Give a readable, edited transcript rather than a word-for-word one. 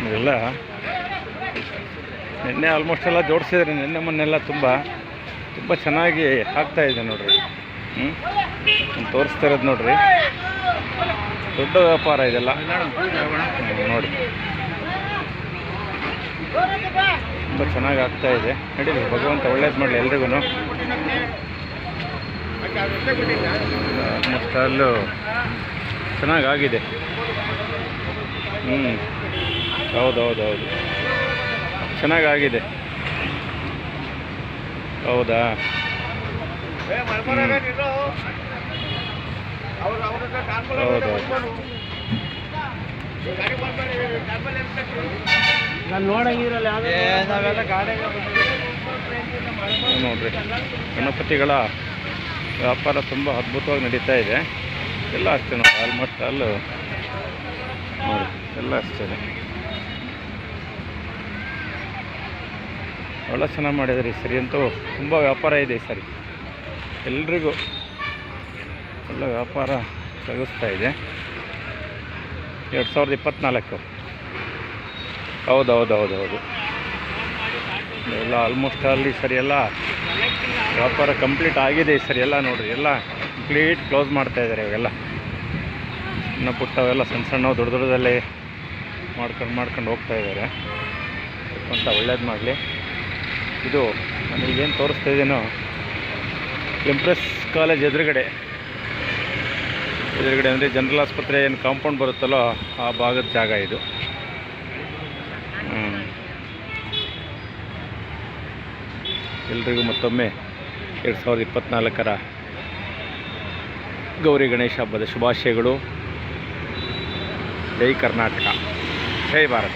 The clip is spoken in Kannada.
ಇದೆಲ್ಲ ನಿನ್ನೆ ಆಲ್ಮೋಸ್ಟ್ ಎಲ್ಲ ಜೋಡಿಸಿದ್ರೆ ನಿನ್ನೆ ಮೊನ್ನೆಲ್ಲ ತುಂಬ ಚೆನ್ನಾಗಿ ಆಗ್ತಾಯಿದೆ ನೋಡ್ರಿ. ತೋರಿಸ್ತಾ ಇರೋದು ನೋಡ್ರಿ, ದೊಡ್ಡ ವ್ಯಾಪಾರ ಇದೆಲ್ಲ ನೋಡಿ, ತುಂಬ ಚೆನ್ನಾಗಿ ಆಗ್ತಾಯಿದೆ. ನಡೀಲಿ, ಭಗವಂತ ಒಳ್ಳೇದು ಮಾಡಲಿ ಎಲ್ರಿಗೂ. ಆಲ್ಮೋಸ್ಟ್ ಅಲ್ಲೂ ಚೆನ್ನಾಗಾಗಿದೆ. ಹೌದು ಚೆನ್ನಾಗಾಗಿದೆ. ಹೌದಾ? ಹೌದು ನೋಡ್ರಿ, ಗಣಪತಿಗಳ ವ್ಯಾಪಾರ ತುಂಬ ಅದ್ಭುತವಾಗಿ ನಡೀತಾ ಇದೆ. ಎಲ್ಲ ಅಷ್ಟೇ ನೋಡಿ, ಆಲ್ಮೋಸ್ಟ್ ಅಲ್ಲೂ ನೋಡಿ ಎಲ್ಲ ಅಷ್ಟೇ. ಒಳ್ಳೆ ಚೆನ್ನಾಗಿ ಮಾಡಿದ್ರಿ ಈ ಸರಿ ಅಂತೂ. ತುಂಬ ವ್ಯಾಪಾರ ಇದೆ ಈ ಸರಿ, ಎಲ್ರಿಗೂ ಒಳ್ಳೆ ವ್ಯಾಪಾರ ತೆಗೆಸ್ತಾ ಇದೆ. 2024 ಹೌದು ಎಲ್ಲ ಆಲ್ಮೋಸ್ಟ್ ಅಲ್ಲಿ ಸರಿ ಎಲ್ಲ ವ್ಯಾಪಾರ ಕಂಪ್ಲೀಟ್ ಆಗಿದೆ ಈ ಸರಿ. ಎಲ್ಲ ನೋಡಿರಿ, ಎಲ್ಲ ಕಂಪ್ಲೀಟ್ ಕ್ಲೋಸ್ ಮಾಡ್ತಾಯಿದ್ದಾರೆ ಇವಾಗೆಲ್ಲ. ಸಣ್ಣ ಪುಟ್ಟವೆಲ್ಲ ಸಣ್ಣ ದೊಡ್ಡದಲ್ಲೇ ಮಾಡ್ಕೊಂಡು ಹೋಗ್ತಾ ಇದ್ದಾರೆ ಅಂತ. ಒಳ್ಳೇದು ಮಾಡಲಿ. ಇದು ನನಗೇನು ತೋರಿಸ್ತಾ ಇದ್ದೀನೋ ಇಂಪ್ರೆಸ್ ಕಾಲೇಜ್ ಎದುರುಗಡೆ ಅಂದರೆ ಜನರಲ್ ಆಸ್ಪತ್ರೆ ಏನು ಕಾಂಪೌಂಡ್ ಬರುತ್ತಲ್ಲೋ ಆ ಭಾಗದ ಜಾಗ ಇದು. ಎಲ್ರಿಗೂ ಮತ್ತೊಮ್ಮೆ 2024 ಗೌರಿ ಗಣೇಶ ಹಬ್ಬದ ಶುಭಾಶಯಗಳು. ಜೈ ಕರ್ನಾಟಕ, ಜೈ ಭಾರತ.